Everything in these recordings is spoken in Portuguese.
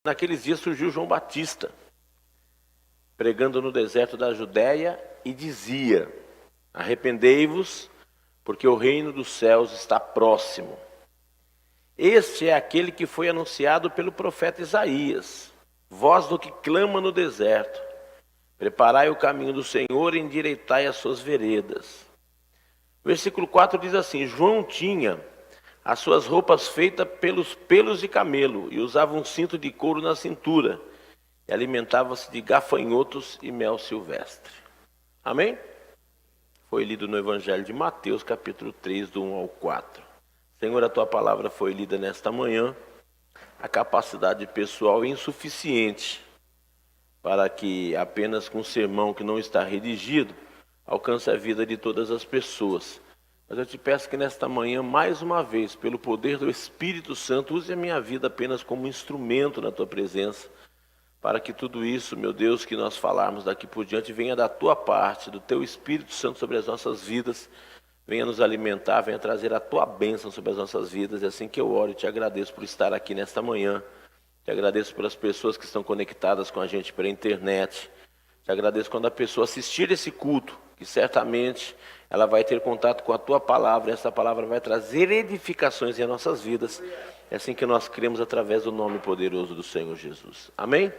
Naqueles dias surgiu João Batista, pregando no deserto da Judéia, e dizia: arrependei-vos, porque o reino dos céus está próximo. Este é aquele que foi anunciado pelo profeta Isaías, voz do que clama no deserto: preparai o caminho do Senhor e endireitai as suas veredas. Versículo 4 diz assim: João tinha as suas roupas feitas pelos pelos de camelo e usava um cinto de couro na cintura e alimentava-se de gafanhotos e mel silvestre. Amém? Foi lido no Evangelho de Mateus, capítulo 3, do 1 ao 4. Senhor, a tua palavra foi lida nesta manhã. A capacidade pessoal é insuficiente para que apenas com um sermão que não está redigido alcance a vida de todas as pessoas. Mas eu te peço que nesta manhã, mais uma vez, pelo poder do Espírito Santo, use a minha vida apenas como instrumento na tua presença, para que tudo isso, meu Deus, que nós falarmos daqui por diante, venha da tua parte, do teu Espírito Santo sobre as nossas vidas, venha nos alimentar, venha trazer a tua bênção sobre as nossas vidas. É assim que eu oro e te agradeço por estar aqui nesta manhã. Te agradeço pelas pessoas que estão conectadas com a gente pela internet. Te agradeço quando a pessoa assistir esse culto, que certamente ela vai ter contato com a tua palavra, e essa palavra vai trazer edificações em nossas vidas. É assim que nós cremos através do nome poderoso do Senhor Jesus. Amém?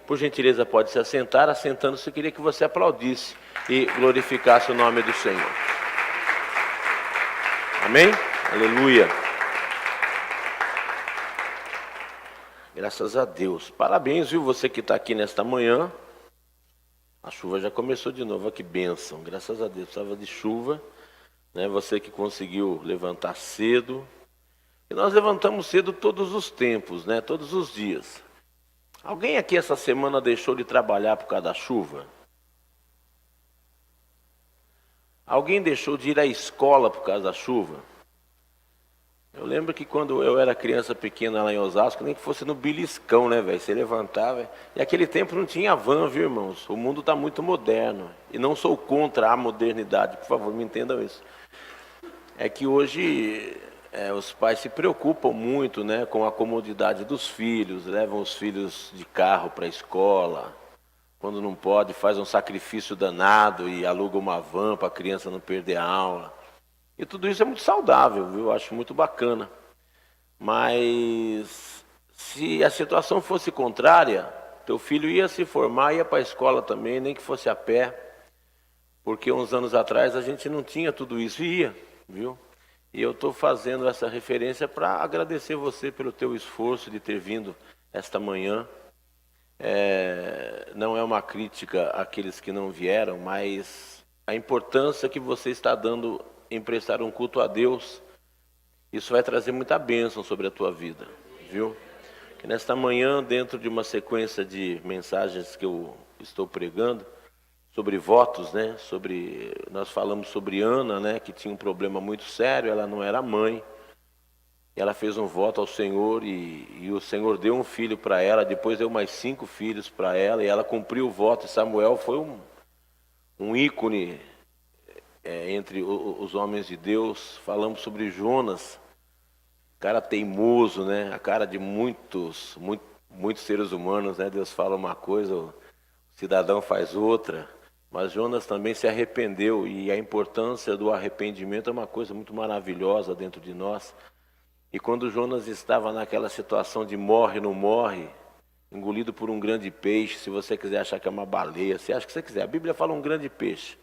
Por gentileza, pode se assentar. Assentando-se, eu queria que você aplaudisse e glorificasse o nome do Senhor. Amém? Aleluia. Graças a Deus. Parabéns, viu, você que está aqui nesta manhã. A chuva já começou de novo, que bênção. Graças a Deus, precisava de chuva, né? Você que conseguiu levantar cedo. E nós levantamos cedo todos os tempos, né? Todos os dias. Alguém aqui essa semana deixou de trabalhar por causa da chuva? Alguém deixou de ir à escola por causa da chuva? Eu lembro que quando eu era criança pequena lá em Osasco, nem que fosse no beliscão, né, velho? Você levantava. E aquele tempo não tinha van, viu, irmãos? O mundo está muito moderno. E não sou contra a modernidade, por favor, me entendam isso. É que hoje os pais se preocupam muito, né, com a comodidade dos filhos, levam os filhos de carro para a escola. Quando não pode, faz um sacrifício danado e aluga uma van para a criança não perder a aula. E tudo isso é muito saudável, viu? Eu acho muito bacana. Mas se a situação fosse contrária, teu filho ia se formar, ia para a escola também, nem que fosse a pé. Porque uns anos atrás a gente não tinha tudo isso e ia, viu? E eu estou fazendo essa referência para agradecer você pelo teu esforço de ter vindo esta manhã. Não é uma crítica àqueles que não vieram, mas a importância que você está dando em prestar um culto a Deus, isso vai trazer muita bênção sobre a tua vida, viu? Que nesta manhã, dentro de uma sequência de mensagens que eu estou pregando, sobre votos, né? Nós falamos sobre Ana, né? Que tinha um problema muito sério, ela não era mãe, ela fez um voto ao Senhor e o Senhor deu um filho para ela, depois deu mais 5 filhos para ela, e ela cumpriu o voto, e Samuel foi um ícone entre os homens de Deus. Falamos sobre Jonas, cara teimoso, né? A cara de muitos seres humanos, né? Deus fala uma coisa, o cidadão faz outra. Mas Jonas também se arrependeu, e a importância do arrependimento é uma coisa muito maravilhosa dentro de nós. E quando Jonas estava naquela situação de morre, não morre, engolido por um grande peixe, se você quiser achar que é uma baleia, você acha que você quiser, a Bíblia fala um grande peixe.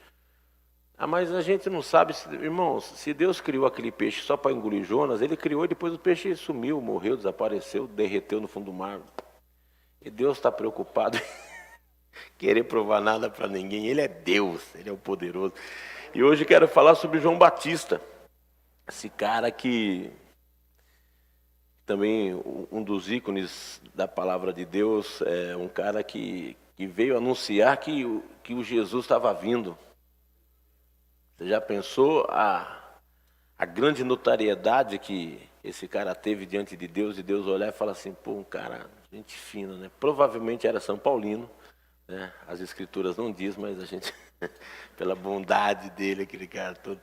Mas a gente não sabe, irmãos, se Deus criou aquele peixe só para engolir Jonas, ele criou e depois o peixe sumiu, morreu, desapareceu, derreteu no fundo do mar. E Deus está preocupado em querer provar nada para ninguém. Ele é Deus, Ele é o poderoso. E hoje quero falar sobre João Batista, esse cara que também um dos ícones da palavra de Deus, é um cara que veio anunciar que o Jesus estava vindo. Você já pensou a grande notariedade que esse cara teve diante de Deus, e Deus olhar e falar assim, pô, um cara, gente fina, né? Provavelmente era São Paulino, né? As escrituras não diz, mas a gente, pela bondade dele, aquele cara todo.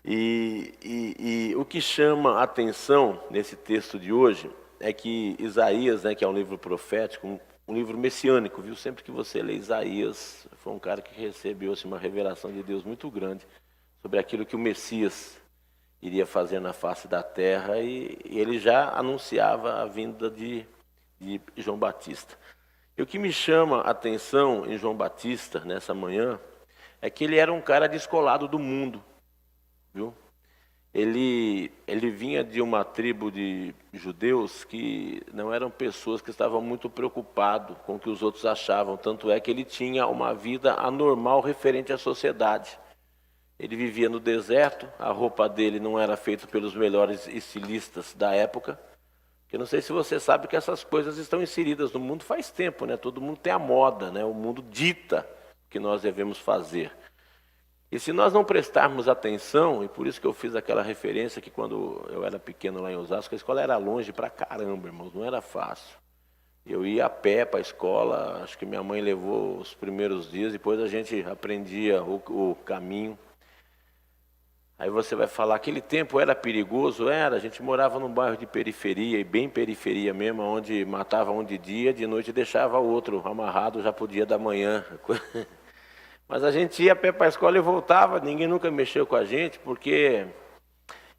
E o que chama a atenção nesse texto de hoje é que Isaías, né, que é um livro profético, um livro messiânico, viu? Sempre que você lê Isaías, foi um cara que recebeu assim, uma revelação de Deus muito grande sobre aquilo que o Messias iria fazer na face da terra, e ele já anunciava a vinda de João Batista. E o que me chama a atenção em João Batista nessa manhã é que ele era um cara descolado do mundo, viu? Ele vinha de uma tribo de judeus que não eram pessoas que estavam muito preocupados com o que os outros achavam, tanto é que ele tinha uma vida anormal referente à sociedade. Ele vivia no deserto, a roupa dele não era feita pelos melhores estilistas da época, porque não sei se você sabe que essas coisas estão inseridas no mundo faz tempo, né? Todo mundo tem a moda, né? O mundo dita o que nós devemos fazer. E se nós não prestarmos atenção, e por isso que eu fiz aquela referência que quando eu era pequeno lá em Osasco, a escola era longe pra caramba, irmãos, não era fácil. Eu ia a pé para a escola, acho que minha mãe levou os primeiros dias, depois a gente aprendia o caminho. Aí você vai falar, aquele tempo era perigoso? Era, a gente morava num bairro de periferia, e bem periferia mesmo, onde matava um de dia, de noite deixava o outro amarrado já pro dia da manhã. Mas a gente ia a pé para a escola e voltava, ninguém nunca mexeu com a gente, porque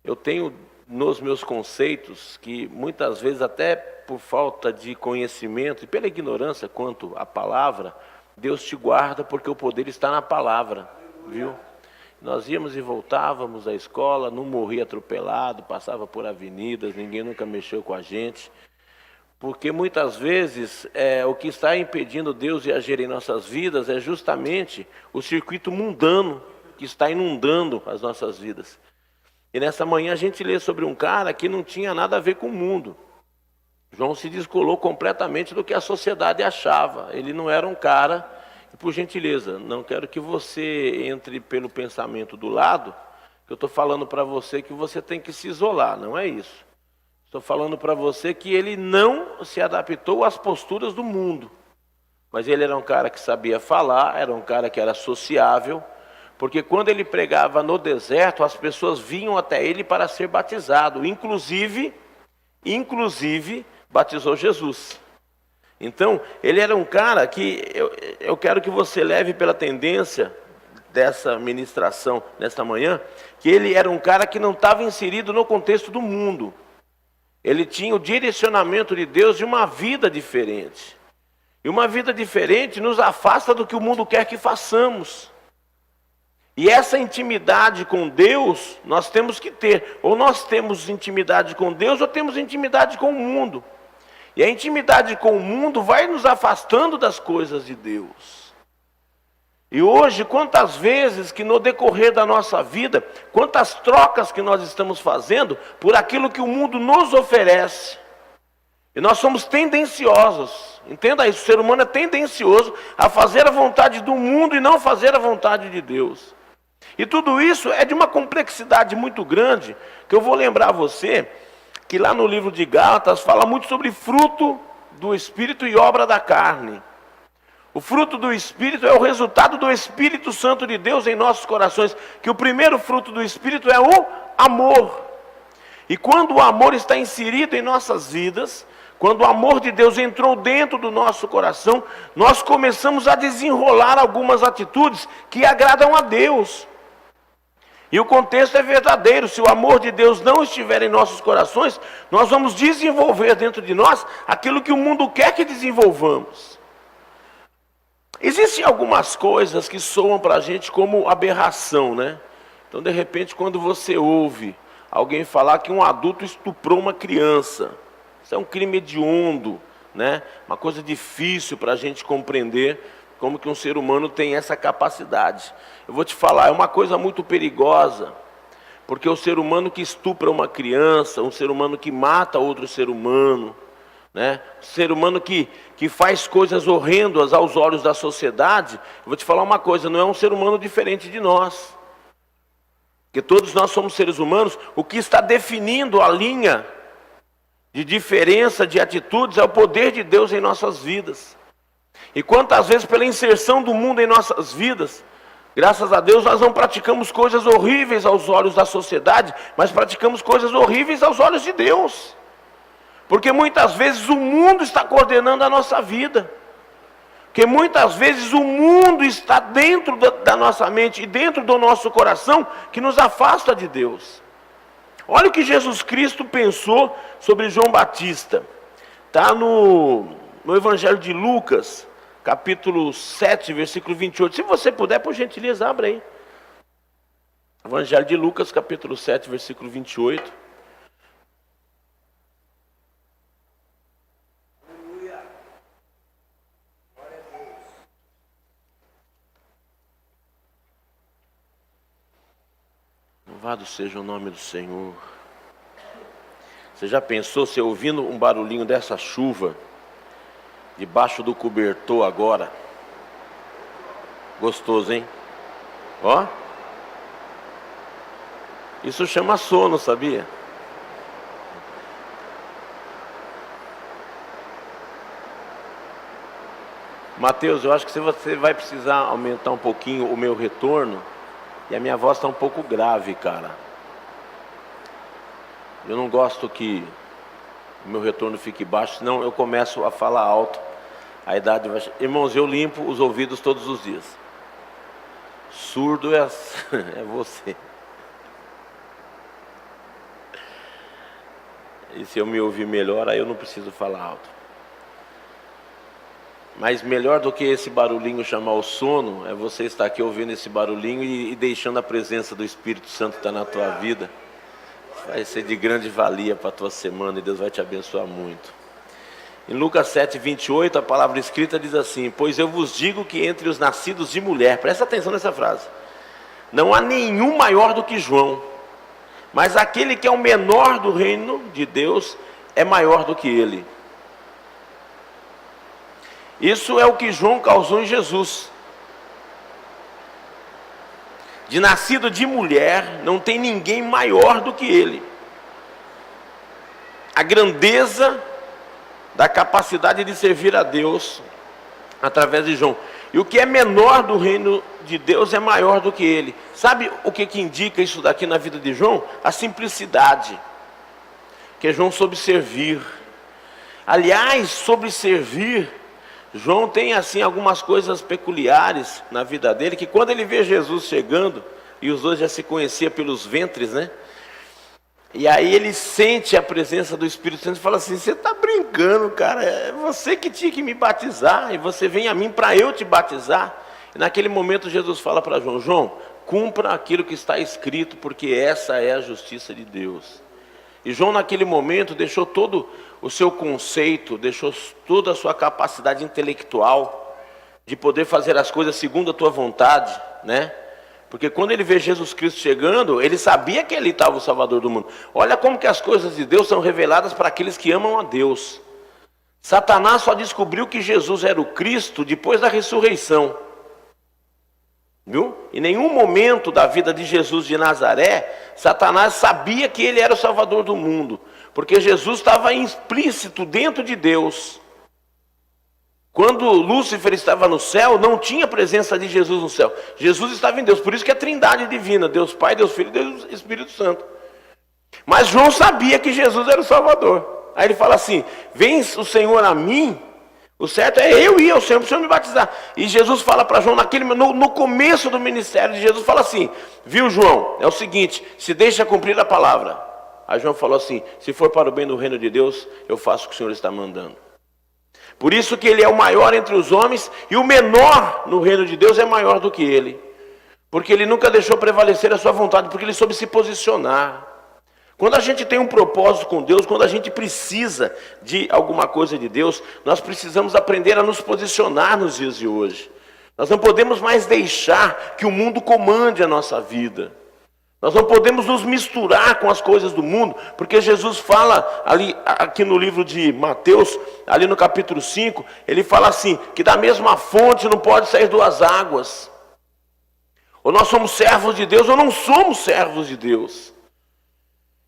eu tenho nos meus conceitos que muitas vezes até por falta de conhecimento e pela ignorância quanto à palavra, Deus te guarda porque o poder está na palavra, viu? Nós íamos e voltávamos à escola, não morria atropelado, passava por avenidas, ninguém nunca mexeu com a gente. Porque muitas vezes o que está impedindo Deus de agir em nossas vidas é justamente o circuito mundano que está inundando as nossas vidas. E nessa manhã a gente lê sobre um cara que não tinha nada a ver com o mundo. João se descolou completamente do que a sociedade achava. Ele não era um cara, e por gentileza, não quero que você entre pelo pensamento do lado, que eu estou falando para você que você tem que se isolar, não é isso. Estou falando para você que ele não se adaptou às posturas do mundo. Mas ele era um cara que sabia falar, era um cara que era sociável, porque quando ele pregava no deserto, as pessoas vinham até ele para ser batizado. Inclusive batizou Jesus. Então, ele era um cara que eu quero que você leve pela tendência dessa ministração nesta manhã, que ele era um cara que não estava inserido no contexto do mundo. Ele tinha o direcionamento de Deus de uma vida diferente. E uma vida diferente nos afasta do que o mundo quer que façamos. E essa intimidade com Deus, nós temos que ter. Ou nós temos intimidade com Deus, ou temos intimidade com o mundo. E a intimidade com o mundo vai nos afastando das coisas de Deus. E hoje, quantas vezes que no decorrer da nossa vida, quantas trocas que nós estamos fazendo por aquilo que o mundo nos oferece. E nós somos tendenciosos, entenda isso, o ser humano é tendencioso a fazer a vontade do mundo e não fazer a vontade de Deus. E tudo isso é de uma complexidade muito grande, que eu vou lembrar a você, que lá no livro de Gálatas fala muito sobre fruto do Espírito e obra da carne. O fruto do Espírito é o resultado do Espírito Santo de Deus em nossos corações, que o primeiro fruto do Espírito é o amor. E quando o amor está inserido em nossas vidas, quando o amor de Deus entrou dentro do nosso coração, nós começamos a desenrolar algumas atitudes que agradam a Deus. E o contexto é verdadeiro, se o amor de Deus não estiver em nossos corações, nós vamos desenvolver dentro de nós aquilo que o mundo quer que desenvolvamos. Existem algumas coisas que soam para a gente como aberração, né? Então, de repente, quando você ouve alguém falar que um adulto estuprou uma criança, isso é um crime hediondo, né? Uma coisa difícil para a gente compreender como que um ser humano tem essa capacidade. Eu vou te falar, é uma coisa muito perigosa, porque o ser humano que estupra uma criança, um ser humano que mata outro ser humano, né? O ser humano que faz coisas horrendas aos olhos da sociedade, eu vou te falar uma coisa, não é um ser humano diferente de nós. Porque todos nós somos seres humanos, o que está definindo a linha de diferença de atitudes é o poder de Deus em nossas vidas. E quantas vezes pela inserção do mundo em nossas vidas, graças a Deus nós não praticamos coisas horríveis aos olhos da sociedade, mas praticamos coisas horríveis aos olhos de Deus. Porque muitas vezes o mundo está coordenando a nossa vida. Porque muitas vezes o mundo está dentro da nossa mente e dentro do nosso coração que nos afasta de Deus. Olha o que Jesus Cristo pensou sobre João Batista. Está no Evangelho de Lucas, capítulo 7, versículo 28. Se você puder, por gentileza, abra aí. Evangelho de Lucas, capítulo 7, versículo 28. Louvado seja o nome do Senhor. Você já pensou, você ouvindo um barulhinho dessa chuva, debaixo do cobertor agora? Gostoso, hein? Ó. Isso chama sono, sabia? Mateus, eu acho que você vai precisar aumentar um pouquinho o meu retorno. E a minha voz está um pouco grave, cara. Eu não gosto que o meu retorno fique baixo, senão eu começo a falar alto. A idade vai... Irmãos, eu limpo os ouvidos todos os dias. Surdo é você. E se eu me ouvir melhor, aí eu não preciso falar alto. Mas melhor do que esse barulhinho chamar o sono, é você estar aqui ouvindo esse barulhinho e deixando a presença do Espírito Santo estar na tua vida. Vai ser de grande valia para a tua semana e Deus vai te abençoar muito. Em Lucas 7, 28, a palavra escrita diz assim: pois eu vos digo que entre os nascidos de mulher, presta atenção nessa frase, não há nenhum maior do que João, mas aquele que é o menor do reino de Deus é maior do que ele. Isso é o que João causou em Jesus. De nascido de mulher, não tem ninguém maior do que ele. A grandeza da capacidade de servir a Deus através de João. E o que é menor do reino de Deus é maior do que ele. Sabe o que indica isso daqui na vida de João? A simplicidade. Que João soube servir. Aliás, sobre servir, João tem assim algumas coisas peculiares na vida dele, que quando ele vê Jesus chegando, e os dois já se conheciam pelos ventres, né? E aí ele sente a presença do Espírito Santo e fala assim: você está brincando, cara, é você que tinha que me batizar, e você vem a mim para eu te batizar. E naquele momento Jesus fala para João: João, cumpra aquilo que está escrito, porque essa é a justiça de Deus. E João naquele momento deixou todo o seu conceito, deixou toda a sua capacidade intelectual de poder fazer as coisas segundo a tua vontade, né? Porque quando ele vê Jesus Cristo chegando, ele sabia que ali estava o Salvador do mundo. Olha como que as coisas de Deus são reveladas para aqueles que amam a Deus. Satanás só descobriu que Jesus era o Cristo depois da ressurreição. Viu? Em nenhum momento da vida de Jesus de Nazaré, Satanás sabia que ele era o Salvador do mundo. Porque Jesus estava implícito dentro de Deus. Quando Lúcifer estava no céu, não tinha presença de Jesus no céu. Jesus estava em Deus, por isso que é trindade divina, Deus Pai, Deus Filho e Deus Espírito Santo. Mas João sabia que Jesus era o Salvador. Aí ele fala assim: vem o Senhor a mim, o certo é eu ir ao Senhor para o Senhor me batizar. E Jesus fala para João, no começo do ministério de Jesus, fala assim: viu João, é o seguinte, se deixa cumprir a palavra. Aí João falou assim: se for para o bem do reino de Deus, eu faço o que o Senhor está mandando. Por isso que ele é o maior entre os homens, e o menor no reino de Deus é maior do que ele. Porque ele nunca deixou prevalecer a sua vontade, porque ele soube se posicionar. Quando a gente tem um propósito com Deus, quando a gente precisa de alguma coisa de Deus, nós precisamos aprender a nos posicionar nos dias de hoje. Nós não podemos mais deixar que o mundo comande a nossa vida. Nós não podemos nos misturar com as coisas do mundo, porque Jesus fala ali, aqui no livro de Mateus, ali no capítulo 5, ele fala assim, que da mesma fonte não pode sair duas águas. Ou nós somos servos de Deus, ou não somos servos de Deus.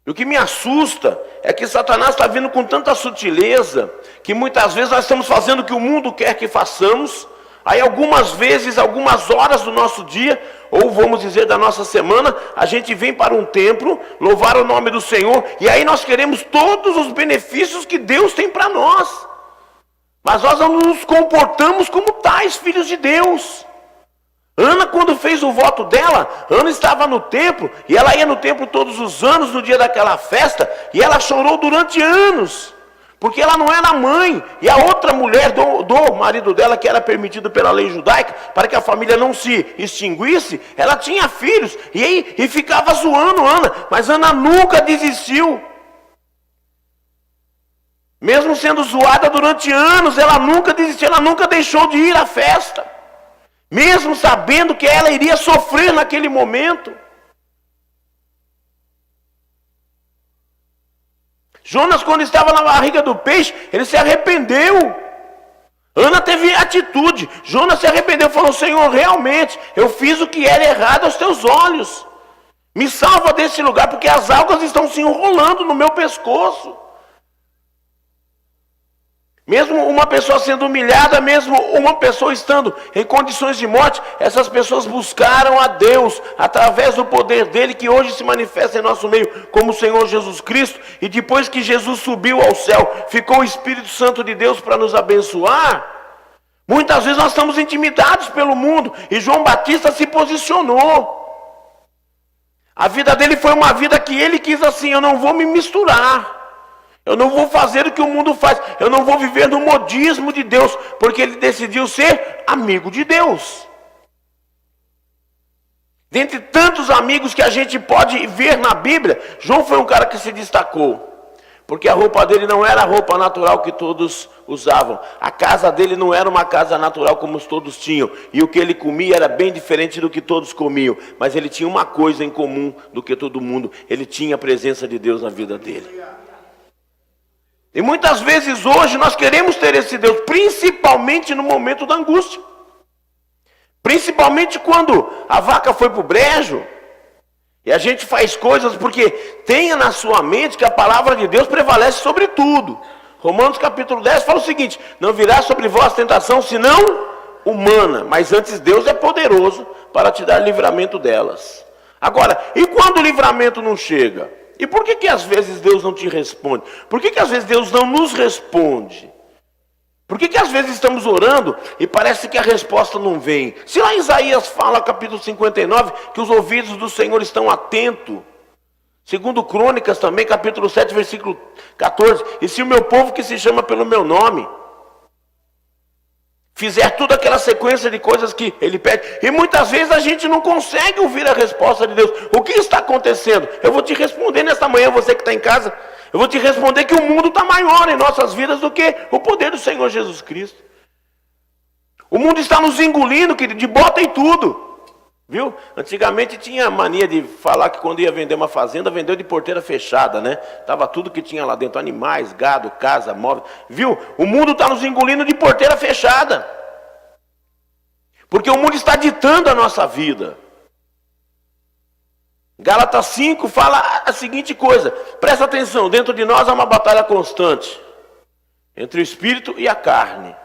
E o que me assusta é que Satanás está vindo com tanta sutileza, que muitas vezes nós estamos fazendo o que o mundo quer que façamos, Aí algumas vezes, algumas horas do nosso dia, ou vamos dizer da nossa semana, a gente vem para um templo, louvar o nome do Senhor, e aí nós queremos todos os benefícios que Deus tem para nós. Mas nós não nos comportamos como tais filhos de Deus. Ana, quando fez o voto dela, Ana estava no templo, e ela ia no templo todos os anos, no dia daquela festa, e ela chorou durante anos, porque ela não era mãe, e a outra mulher do marido dela, que era permitido pela lei judaica, para que a família não se extinguisse, ela tinha filhos, e ficava zoando Ana, mas Ana nunca desistiu. Mesmo sendo zoada durante anos, ela nunca desistiu, ela nunca deixou de ir à festa. Mesmo sabendo que ela iria sofrer naquele momento. Jonas, quando estava na barriga do peixe, ele se arrependeu. Ana teve atitude. Jonas se arrependeu, falou: Senhor, realmente, eu fiz o que era errado aos teus olhos. Me salva desse lugar, porque as algas estão se enrolando no meu pescoço. Mesmo uma pessoa sendo humilhada, mesmo uma pessoa estando em condições de morte, essas pessoas buscaram a Deus, através do poder dele, que hoje se manifesta em nosso meio, como o Senhor Jesus Cristo, e depois que Jesus subiu ao céu, ficou o Espírito Santo de Deus para nos abençoar. Muitas vezes nós estamos intimidados pelo mundo, e João Batista se posicionou. A vida dele foi uma vida que ele quis assim: eu não vou me misturar. Eu não vou fazer o que o mundo faz. Eu não vou viver no modismo de Deus. Porque ele decidiu ser amigo de Deus. Dentre tantos amigos que a gente pode ver na Bíblia, João foi um cara que se destacou. Porque a roupa dele não era a roupa natural que todos usavam. A casa dele não era uma casa natural como todos tinham. E o que ele comia era bem diferente do que todos comiam. Mas ele tinha uma coisa em comum do que todo mundo. Ele tinha a presença de Deus na vida dele. E muitas vezes hoje nós queremos ter esse Deus, principalmente no momento da angústia. Principalmente quando a vaca foi para o brejo, e a gente faz coisas porque tenha na sua mente que a palavra de Deus prevalece sobre tudo. Romanos capítulo 10 fala o seguinte: não virá sobre vós tentação senão humana, mas antes Deus é poderoso para te dar livramento delas. Agora, e quando o livramento não chega? E por que às vezes Deus não te responde? Por que às vezes Deus não nos responde? Por que às vezes estamos orando e parece que a resposta não vem? Se lá em Isaías fala, capítulo 59, que os ouvidos do Senhor estão atentos. Segundo Crônicas também, capítulo 7, versículo 14. E se o meu povo que se chama pelo meu nome fizer toda aquela sequência de coisas que ele pede, e muitas vezes a gente não consegue ouvir a resposta de Deus. O que está acontecendo? Eu vou te responder nesta manhã, você que está em casa. Eu vou te responder que o mundo está maior em nossas vidas do que o poder do Senhor Jesus Cristo. O mundo está nos engolindo, querido, de bota em tudo. Viu? Antigamente tinha a mania de falar que quando ia vender uma fazenda, vendeu de porteira fechada, né? Tava tudo que tinha lá dentro, animais, gado, casa, móvel. Viu? O mundo está nos engolindo de porteira fechada. Porque o mundo está ditando a nossa vida. Gálatas 5 fala a seguinte coisa: presta atenção, dentro de nós há uma batalha constante entre o espírito e a carne.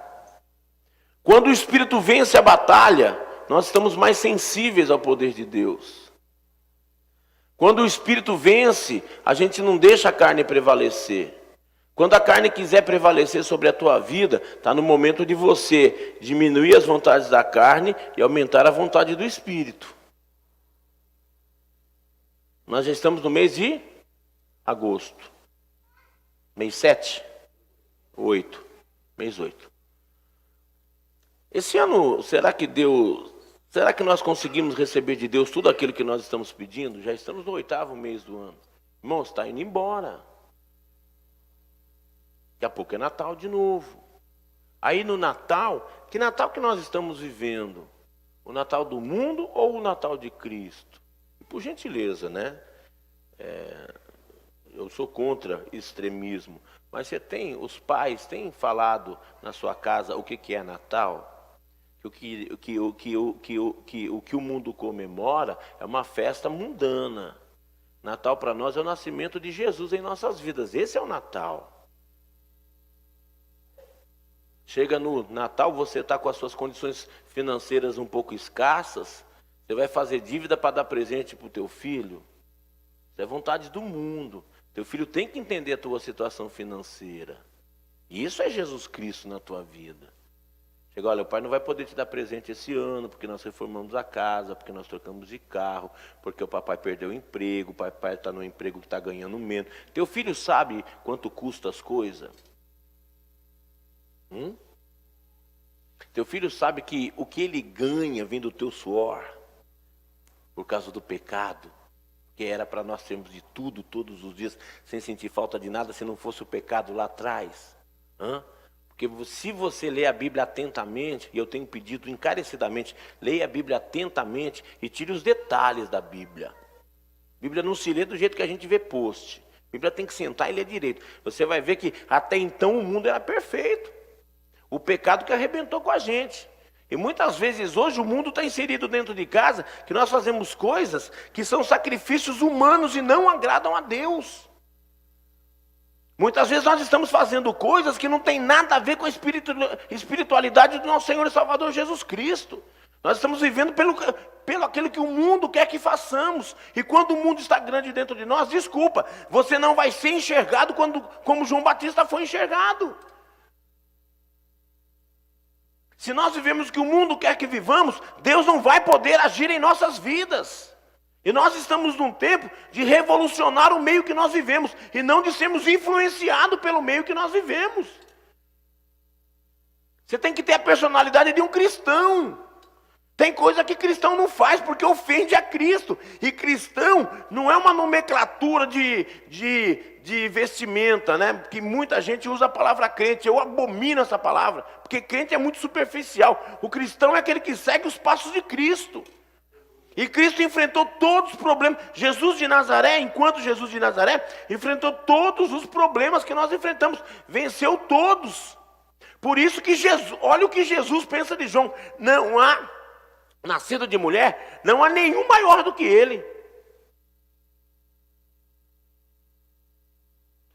Quando o espírito vence a batalha, nós estamos mais sensíveis ao poder de Deus. Quando o espírito vence, a gente não deixa a carne prevalecer. Quando a carne quiser prevalecer sobre a tua vida, está no momento de você diminuir as vontades da carne e aumentar a vontade do espírito. Nós já estamos no mês de agosto. Mês 7? 8. Mês 8. Esse ano, será que nós conseguimos receber de Deus tudo aquilo que nós estamos pedindo? Já estamos no 8º mês do ano. Irmãos, está indo embora. Daqui a pouco é Natal de novo. Aí no Natal, que Natal que nós estamos vivendo? O Natal do mundo ou o Natal de Cristo? E por gentileza, né? Eu sou contra extremismo. Mas os pais têm falado na sua casa o que é Natal? O que o mundo comemora é uma festa mundana. Natal para nós é o nascimento de Jesus em nossas vidas. Esse é o Natal. Chega no Natal, você está com as suas condições financeiras um pouco escassas, você vai fazer dívida para dar presente para o teu filho? Isso é vontade do mundo. Teu filho tem que entender a tua situação financeira. E isso é Jesus Cristo na tua vida. Chega, olha, o pai não vai poder te dar presente esse ano, porque nós reformamos a casa, porque nós trocamos de carro, porque o papai perdeu o emprego, o papai está no emprego que está ganhando menos. Teu filho sabe quanto custa as coisas? Teu filho sabe que o que ele ganha vem do teu suor, por causa do pecado, que era para nós termos de tudo, todos os dias, sem sentir falta de nada, se não fosse o pecado lá atrás. Porque se você ler a Bíblia atentamente, e eu tenho pedido encarecidamente, leia a Bíblia atentamente e tire os detalhes da Bíblia. A Bíblia não se lê do jeito que a gente vê post. A Bíblia tem que sentar e ler direito. Você vai ver que até então o mundo era perfeito. O pecado que arrebentou com a gente. E muitas vezes hoje o mundo está inserido dentro de casa, que nós fazemos coisas que são sacrifícios humanos e não agradam a Deus. Muitas vezes nós estamos fazendo coisas que não tem nada a ver com a espiritualidade do nosso Senhor e Salvador Jesus Cristo. Nós estamos vivendo pelo aquilo que o mundo quer que façamos. E quando o mundo está grande dentro de nós, desculpa, você não vai ser enxergado como João Batista foi enxergado. Se nós vivemos o que o mundo quer que vivamos, Deus não vai poder agir em nossas vidas. E nós estamos num tempo de revolucionar o meio que nós vivemos, e não de sermos influenciados pelo meio que nós vivemos. Você tem que ter a personalidade de um cristão. Tem coisa que cristão não faz porque ofende a Cristo. E cristão não é uma nomenclatura de vestimenta, né? Que muita gente usa a palavra crente. Eu abomino essa palavra, porque crente é muito superficial. O cristão é aquele que segue os passos de Cristo. E Cristo enfrentou todos os problemas. Jesus de Nazaré, enquanto Jesus de Nazaré, enfrentou todos os problemas que nós enfrentamos. Venceu todos. Por isso que Jesus, olha o que Jesus pensa de João. Não há nascido de mulher, não há nenhum maior do que ele.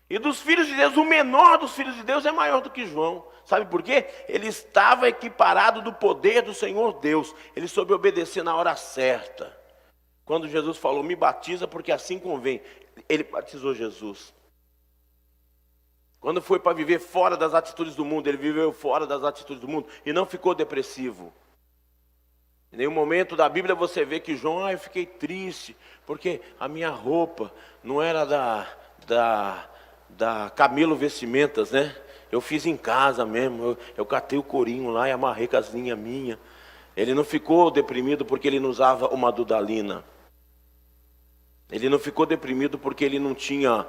E dos filhos de Deus, o menor dos filhos de Deus é maior do que João. Sabe por quê? Ele estava equiparado do poder do Senhor Deus. Ele soube obedecer na hora certa. Quando Jesus falou, me batiza porque assim convém, ele batizou Jesus. Quando foi para viver fora das atitudes do mundo, ele viveu fora das atitudes do mundo e não ficou depressivo. Em nenhum momento da Bíblia você vê que João, eu fiquei triste, porque a minha roupa não era da Camelo Vestimentas, né? Eu fiz em casa mesmo, eu catei o corinho lá e amarrei com as linhas minhas. Ele não ficou deprimido porque ele não usava uma dudalina. Ele não ficou deprimido porque ele não tinha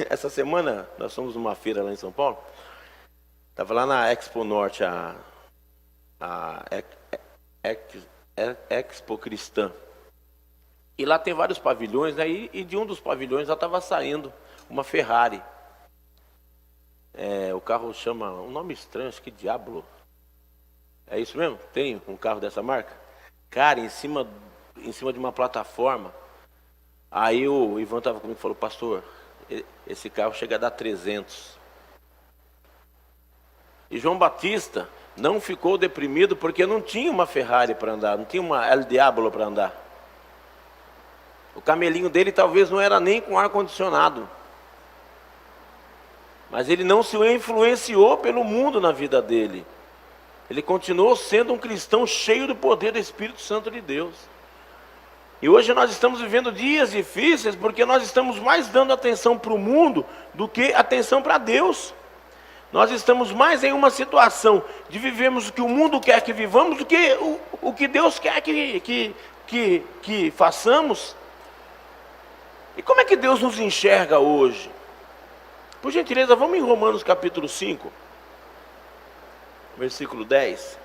Essa semana nós fomos numa feira lá em São Paulo. Estava lá na Expo Norte, a Expo Cristã. E lá tem vários pavilhões, né? E de um dos pavilhões já estava saindo uma Ferrari. O carro chama, um nome estranho, acho que Diablo. É isso mesmo? Tem um carro dessa marca? Cara, em cima de uma plataforma. Aí o Ivan estava comigo e falou, pastor, esse carro chega a dar 300. E João Batista não ficou deprimido porque não tinha uma Ferrari para andar, não tinha uma El Diablo para andar. O camelinho dele talvez não era nem com ar-condicionado. Mas ele não se influenciou pelo mundo na vida dele. Ele continuou sendo um cristão cheio do poder do Espírito Santo de Deus. E hoje nós estamos vivendo dias difíceis porque nós estamos mais dando atenção para o mundo do que atenção para Deus. Nós estamos mais em uma situação de vivermos o que o mundo quer que vivamos do que o que Deus quer que façamos. E como é que Deus nos enxerga hoje? Por gentileza, vamos em Romanos capítulo 5, versículo 10.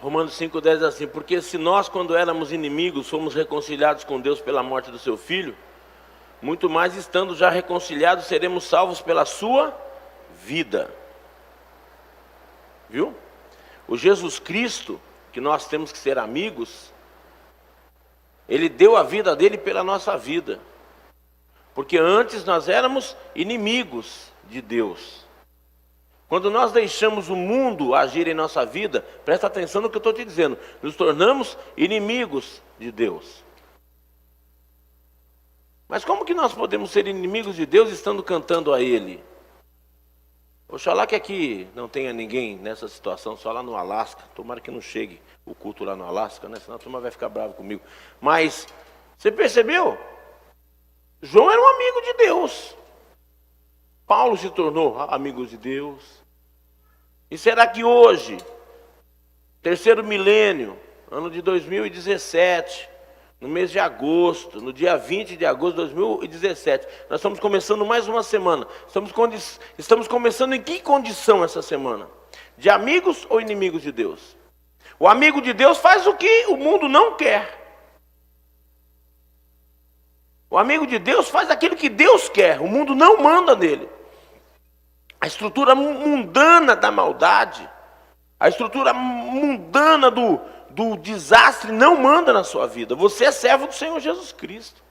Romanos 5,10 diz assim: porque se nós, quando éramos inimigos, fomos reconciliados com Deus pela morte do seu Filho, muito mais estando já reconciliados, seremos salvos pela sua vida. Viu? O Jesus Cristo, que nós temos que ser amigos, Ele deu a vida dele pela nossa vida. Porque antes nós éramos inimigos de Deus. Quando nós deixamos o mundo agir em nossa vida, presta atenção no que eu estou te dizendo, nos tornamos inimigos de Deus. Mas como que nós podemos ser inimigos de Deus estando cantando a Ele? Oxalá que aqui não tenha ninguém nessa situação, só lá no Alasca. Tomara que não chegue o culto lá no Alasca, né? Senão a turma vai ficar brava comigo. Mas, você percebeu? João era um amigo de Deus. Paulo se tornou amigo de Deus. E será que hoje, terceiro milênio, ano de 2017, no mês de agosto, no dia 20 de agosto de 2017, nós estamos começando mais uma semana. Estamos começando em que condição essa semana? De amigos ou inimigos de Deus? O amigo de Deus faz o que o mundo não quer. O amigo de Deus faz aquilo que Deus quer, o mundo não manda nele. A estrutura mundana da maldade, a estrutura mundana do desastre não manda na sua vida. Você é servo do Senhor Jesus Cristo.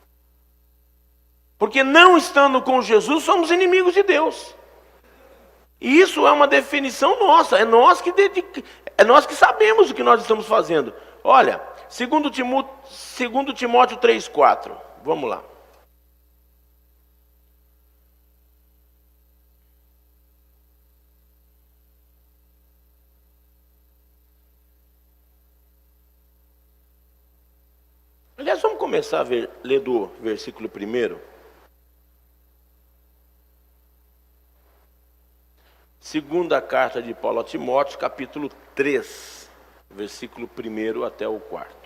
Porque não estando com Jesus, somos inimigos de Deus. E isso é uma definição nossa, é nós que sabemos o que nós estamos fazendo. Olha, 2 Timóteo 3,4, vamos lá. Aliás, vamos começar a ler do versículo 1. Segunda carta de Paulo a Timóteo, capítulo 3, versículo 1 até o 4.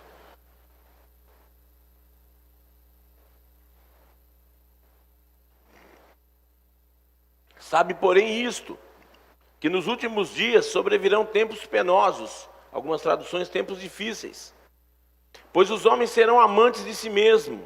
Sabe, porém, isto, que nos últimos dias sobrevirão tempos penosos, algumas traduções, tempos difíceis. Pois os homens serão amantes de si mesmos,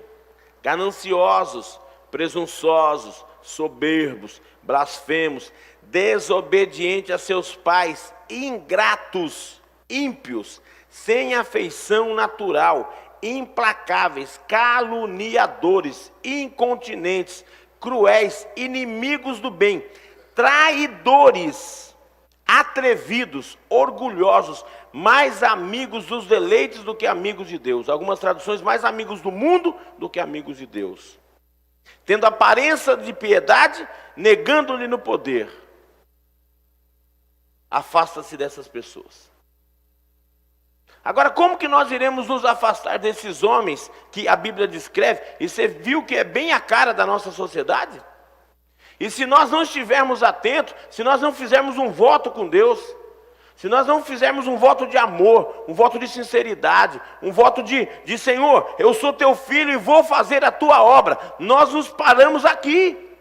gananciosos, presunçosos, soberbos, blasfemos, desobedientes a seus pais, ingratos, ímpios, sem afeição natural, implacáveis, caluniadores, incontinentes, cruéis, inimigos do bem, traidores, atrevidos, orgulhosos, mais amigos dos deleites do que amigos de Deus. Algumas traduções, mais amigos do mundo do que amigos de Deus. Tendo aparência de piedade, negando-lhe no poder. Afasta-se dessas pessoas. Agora, como que nós iremos nos afastar desses homens que a Bíblia descreve? E você viu que é bem a cara da nossa sociedade? E se nós não estivermos atentos, se nós não fizermos um voto com Deus, se nós não fizermos um voto de amor, um voto de sinceridade, um voto de Senhor, eu sou teu filho e vou fazer a tua obra, nós nos paramos aqui.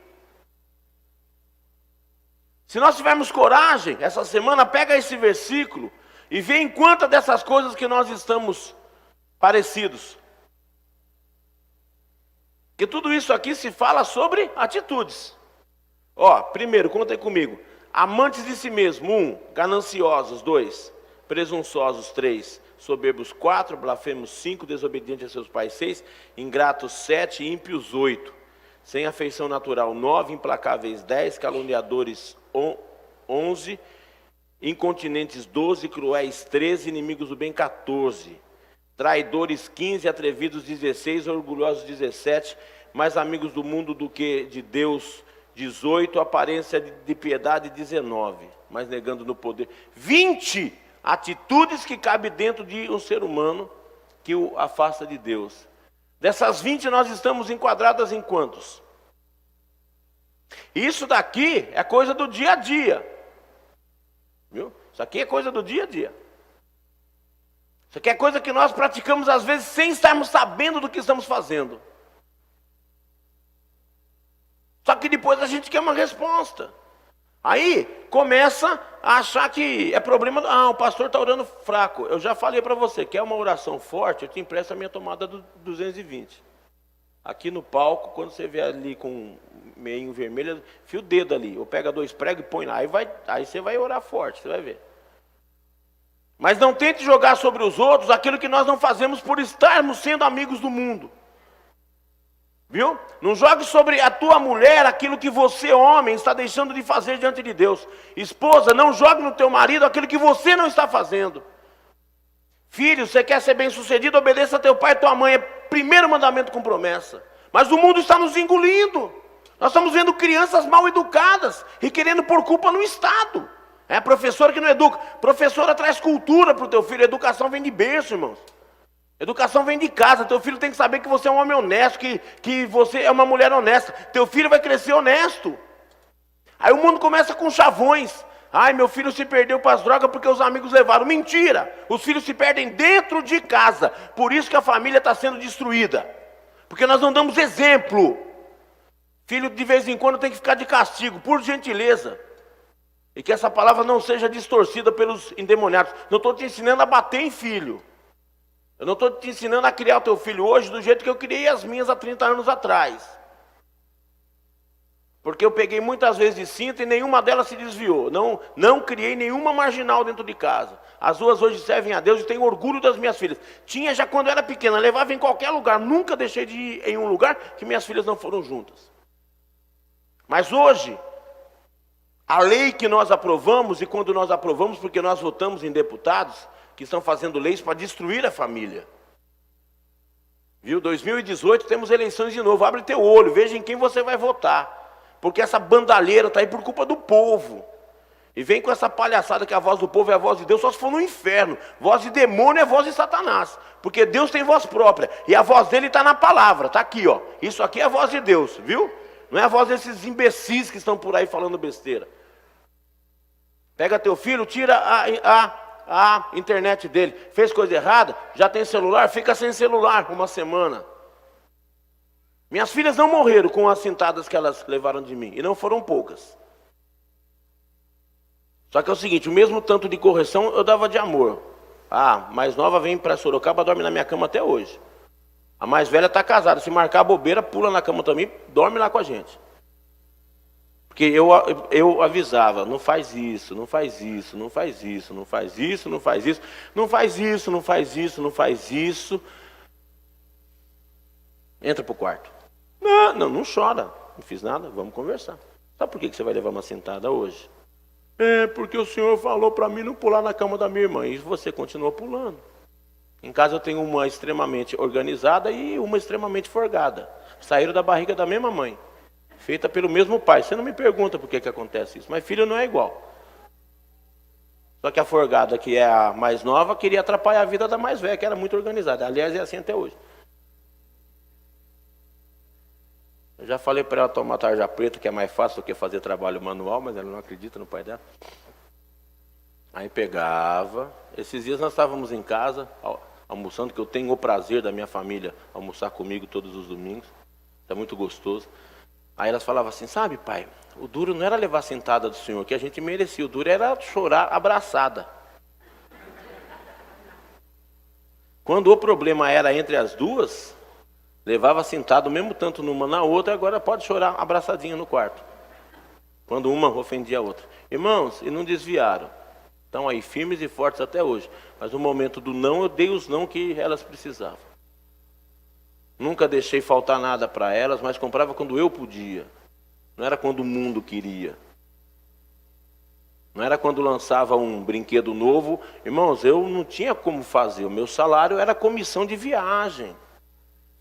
Se nós tivermos coragem, essa semana, pega esse versículo e vê em quantas dessas coisas que nós estamos parecidos. Porque tudo isso aqui se fala sobre atitudes. Ó, primeiro, conta aí comigo. Amantes de si mesmo, 1. Gananciosos, 2. Presunçosos, 3. Soberbos, 4. Blasfemos, 5. Desobedientes a seus pais, 6. Ingratos, 7. Ímpios, 8. Sem afeição natural, 9. Implacáveis, 10. Caluniadores, 11. Incontinentes, 12. Cruéis, 13. Inimigos do bem, 14. Traidores, 15. Atrevidos, 16. Orgulhosos, 17. Mais amigos do mundo do que de Deus, 18, aparência de piedade, 19, mas negando no poder. 20 atitudes que cabem dentro de um ser humano que o afasta de Deus. Dessas 20 nós estamos enquadradas em quantos? Isso daqui é coisa do dia a dia. Viu? Isso aqui é coisa do dia a dia. Isso aqui é coisa que nós praticamos às vezes sem estarmos sabendo do que estamos fazendo. Só que depois a gente quer uma resposta. Aí começa a achar que é problema, o pastor está orando fraco. Eu já falei para você, quer uma oração forte, eu te empresto a minha tomada do 220. Aqui no palco, quando você vê ali com meio vermelho, fia o dedo ali, ou pega 2 pregos e põe lá, aí você vai orar forte, você vai ver. Mas não tente jogar sobre os outros aquilo que nós não fazemos por estarmos sendo amigos do mundo. Viu? Não jogue sobre a tua mulher aquilo que você, homem, está deixando de fazer diante de Deus. Esposa, não jogue no teu marido aquilo que você não está fazendo. Filho, você quer ser bem sucedido, obedeça a teu pai e tua mãe. É primeiro mandamento com promessa. Mas o mundo está nos engolindo. Nós estamos vendo crianças mal educadas e querendo pôr culpa no Estado. É a professora que não educa. Professora traz cultura para o teu filho. Educação vem de berço, irmãos. Educação vem de casa. Teu filho tem que saber que você é um homem honesto, que você é uma mulher honesta. Teu filho vai crescer honesto. Aí o mundo começa com chavões. Ai, meu filho se perdeu para as drogas porque os amigos levaram. Mentira! Os filhos se perdem dentro de casa. Por isso que a família está sendo destruída. Porque nós não damos exemplo. Filho de vez em quando tem que ficar de castigo, por gentileza. E que essa palavra não seja distorcida pelos endemoniados. Não estou te ensinando a bater em filho. Eu não estou te ensinando a criar o teu filho hoje do jeito que eu criei as minhas há 30 anos atrás. Porque eu peguei muitas vezes de cinta e nenhuma delas se desviou. Não criei nenhuma marginal dentro de casa. As duas hoje servem a Deus e tenho orgulho das minhas filhas. Tinha já quando eu era pequena, levava em qualquer lugar. Nunca deixei de ir em um lugar que minhas filhas não foram juntas. Mas hoje, a lei que nós aprovamos, e quando nós aprovamos, porque nós votamos em deputados que estão fazendo leis para destruir a família. Viu? 2018 temos eleições de novo. Abre teu olho, veja em quem você vai votar. Porque essa bandalheira está aí por culpa do povo. E vem com essa palhaçada que a voz do povo é a voz de Deus, só se for no inferno. Voz de demônio é voz de Satanás. Porque Deus tem voz própria. E a voz dele está na palavra, está aqui, ó. Isso aqui é a voz de Deus, viu? Não é a voz desses imbecis que estão por aí falando besteira. Pega teu filho, tira a internet dele. Fez coisa errada, já tem celular, fica sem celular uma semana. Minhas filhas não morreram com as cintadas que elas levaram de mim. E não foram poucas. Só que é o seguinte, o mesmo tanto de correção eu dava de amor. A mais nova vem para Sorocaba, dorme na minha cama até hoje. A mais velha está casada. Se marcar a bobeira, pula na cama também, dorme lá com a gente. Porque eu avisava, não faz isso, não faz isso, não faz isso, não faz isso, não faz isso, não faz isso, não faz isso, não faz isso. Entra para o quarto. Não chora, não fiz nada, vamos conversar. Sabe por que você vai levar uma sentada hoje? É porque o senhor falou para mim não pular na cama da minha irmã, e você continua pulando. Em casa eu tenho uma extremamente organizada e uma extremamente forgada. Saíram da barriga da mesma mãe. Feita pelo mesmo pai. Você não me pergunta por que acontece isso. Mas filho não é igual. Só que a forgada, que é a mais nova, queria atrapalhar a vida da mais velha, que era muito organizada. Aliás, é assim até hoje. Eu já falei para ela tomar tarja preta, que é mais fácil do que fazer trabalho manual, mas ela não acredita no pai dela. Aí pegava. Esses dias nós estávamos em casa, almoçando, que eu tenho o prazer da minha família almoçar comigo todos os domingos. É muito gostoso. Aí elas falavam assim, sabe pai, o duro não era levar a sentada do senhor, que a gente merecia, o duro era chorar abraçada. Quando o problema era entre as duas, levava sentado mesmo tanto numa na outra, agora pode chorar abraçadinha no quarto. Quando uma ofendia a outra. Irmãos, e não desviaram. Estão aí firmes e fortes até hoje. Mas no momento do não, eu dei os não que elas precisavam. Nunca deixei faltar nada para elas, mas comprava quando eu podia. Não era quando o mundo queria. Não era quando lançava um brinquedo novo. Irmãos, eu não tinha como fazer. O meu salário era comissão de viagem.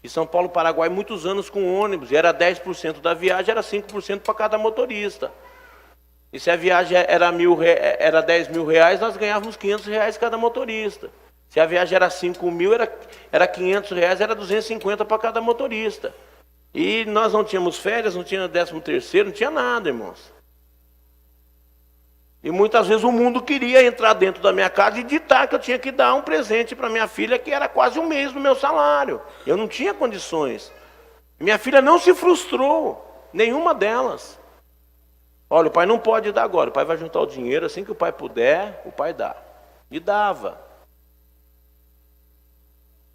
Em São Paulo, Paraguai, muitos anos com ônibus. E era 10% da viagem, era 5% para cada motorista. E se a viagem era 10 mil reais, nós ganhávamos 500 reais cada motorista. Se a viagem era 5 mil, era 500 reais, era 250 para cada motorista. E nós não tínhamos férias, não tinha 13º, não tinha nada, irmãos. E muitas vezes o mundo queria entrar dentro da minha casa e ditar que eu tinha que dar um presente para minha filha, que era quase um mês do meu salário. Eu não tinha condições. Minha filha não se frustrou, nenhuma delas. Olha, o pai não pode dar agora, o pai vai juntar o dinheiro, assim que o pai puder, o pai dá. E dava.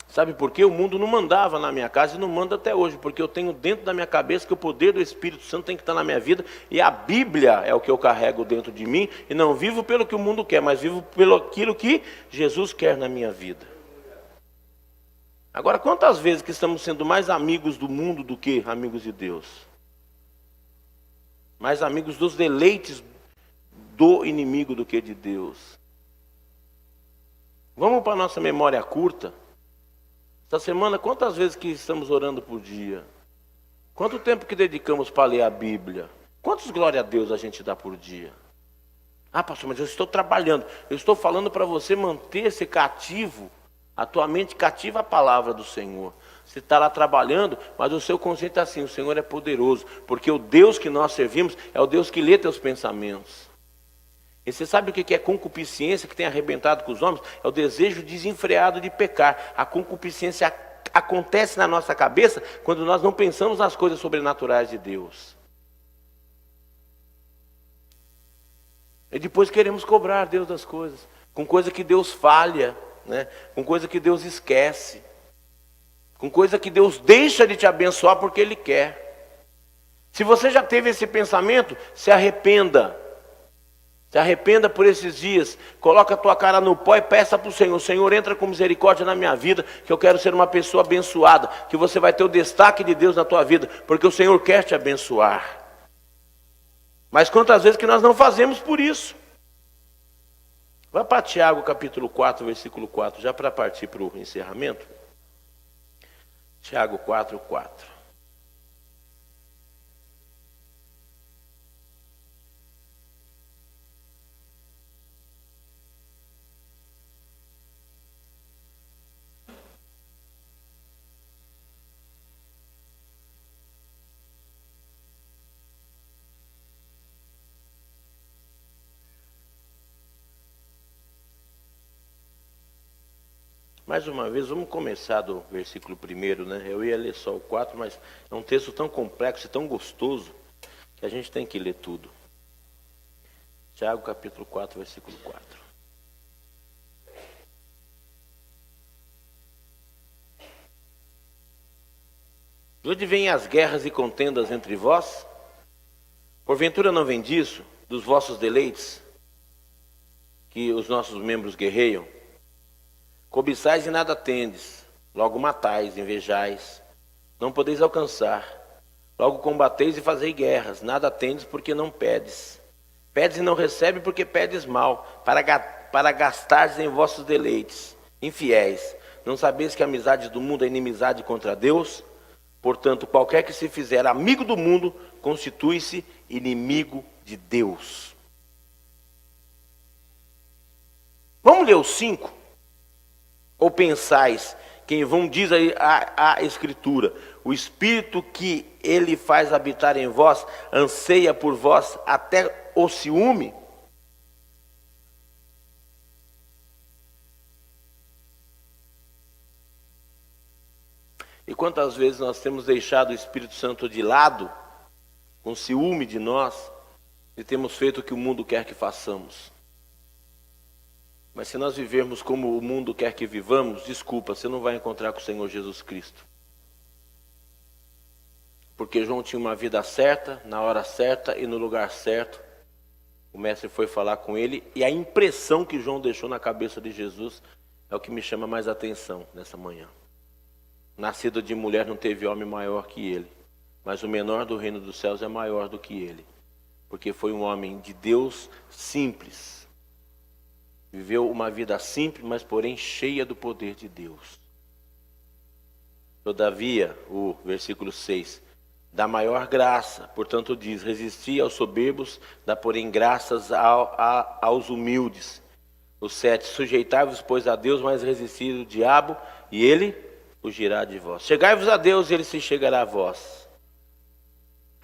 Sabe por quê? O mundo não mandava na minha casa e não manda até hoje, porque eu tenho dentro da minha cabeça que o poder do Espírito Santo tem que estar na minha vida, e a Bíblia é o que eu carrego dentro de mim, e não vivo pelo que o mundo quer, mas vivo pelo aquilo que Jesus quer na minha vida. Agora, quantas vezes que estamos sendo mais amigos do mundo do que amigos de Deus? Mais amigos dos deleites do inimigo do que de Deus? Vamos para a nossa memória curta. Essa semana, quantas vezes que estamos orando por dia? Quanto tempo que dedicamos para ler a Bíblia? Quantos glória a Deus a gente dá por dia? Ah, pastor, mas eu estou trabalhando. Eu estou falando para você manter-se cativo, a tua mente cativa à palavra do Senhor. Você está lá trabalhando, mas o seu conceito é assim: o Senhor é poderoso, porque o Deus que nós servimos é o Deus que lê teus pensamentos. E você sabe o que é concupiscência que tem arrebentado com os homens? É o desejo desenfreado de pecar. A concupiscência acontece na nossa cabeça quando nós não pensamos nas coisas sobrenaturais de Deus. E depois queremos cobrar Deus das coisas, com coisa que Deus falha, né? Com coisa que Deus esquece, com coisa que Deus deixa de te abençoar porque Ele quer. Se você já teve esse pensamento, se arrependa. Se arrependa por esses dias, coloca a tua cara no pó e peça para o Senhor: Senhor, entra com misericórdia na minha vida, que eu quero ser uma pessoa abençoada, que você vai ter o destaque de Deus na tua vida, porque o Senhor quer te abençoar. Mas quantas vezes que nós não fazemos por isso? Vai para Tiago capítulo 4, versículo 4, já para partir para o encerramento. Tiago 4, 4. Mais uma vez, vamos começar do versículo 1, né? Eu ia ler só o 4, mas é um texto tão complexo e tão gostoso que a gente tem que ler tudo. Tiago capítulo 4, versículo 4. De onde vêm as guerras e contendas entre vós? Porventura não vem disso, dos vossos deleites, que os nossos membros guerreiam? Cobiçais e nada tendes, logo matais, invejais, não podeis alcançar. Logo combateis e fazeis guerras, nada tendes porque não pedes. Pedes e não recebes porque pedes mal, para gastares em vossos deleites. Infiéis, não sabeis que a amizade do mundo é inimizade contra Deus? Portanto, qualquer que se fizer amigo do mundo, constitui-se inimigo de Deus. Vamos ler os 5? Ou pensais que em vão diz a Escritura: o Espírito que Ele faz habitar em vós, anseia por vós até o ciúme? E quantas vezes nós temos deixado o Espírito Santo de lado, com ciúme de nós, e temos feito o que o mundo quer que façamos? Mas se nós vivermos como o mundo quer que vivamos, desculpa, você não vai encontrar com o Senhor Jesus Cristo. Porque João tinha uma vida certa, na hora certa e no lugar certo. O mestre foi falar com ele, e a impressão que João deixou na cabeça de Jesus é o que me chama mais atenção nessa manhã. Nascido de mulher não teve homem maior que ele, mas o menor do reino dos céus é maior do que ele, porque foi um homem de Deus simples. Viveu uma vida simples, mas porém cheia do poder de Deus. Todavia, o versículo 6, dá maior graça, portanto diz: resisti aos soberbos, dá porém graças aos humildes. O 7, sujeitai-vos, pois, a Deus, mas resisti ao diabo, e ele fugirá de vós. Chegai-vos a Deus, e ele se chegará a vós.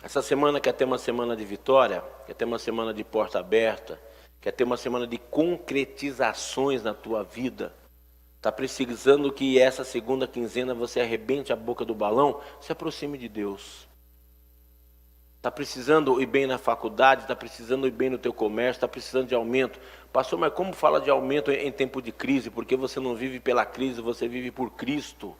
Essa semana quer ter uma semana de vitória, quer ter uma semana de porta aberta, quer ter uma semana de concretizações na tua vida. Está precisando que essa segunda quinzena você arrebente a boca do balão? Se aproxime de Deus. Está precisando ir bem na faculdade, está precisando ir bem no teu comércio, está precisando de aumento. Pastor, mas como fala de aumento em tempo de crise? Porque você não vive pela crise, você vive por Cristo.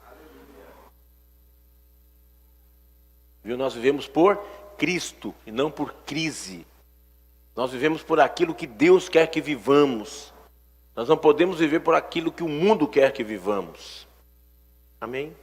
Viu? Nós vivemos por Cristo e não por crise. Nós vivemos por aquilo que Deus quer que vivamos. Nós não podemos viver por aquilo que o mundo quer que vivamos. Amém?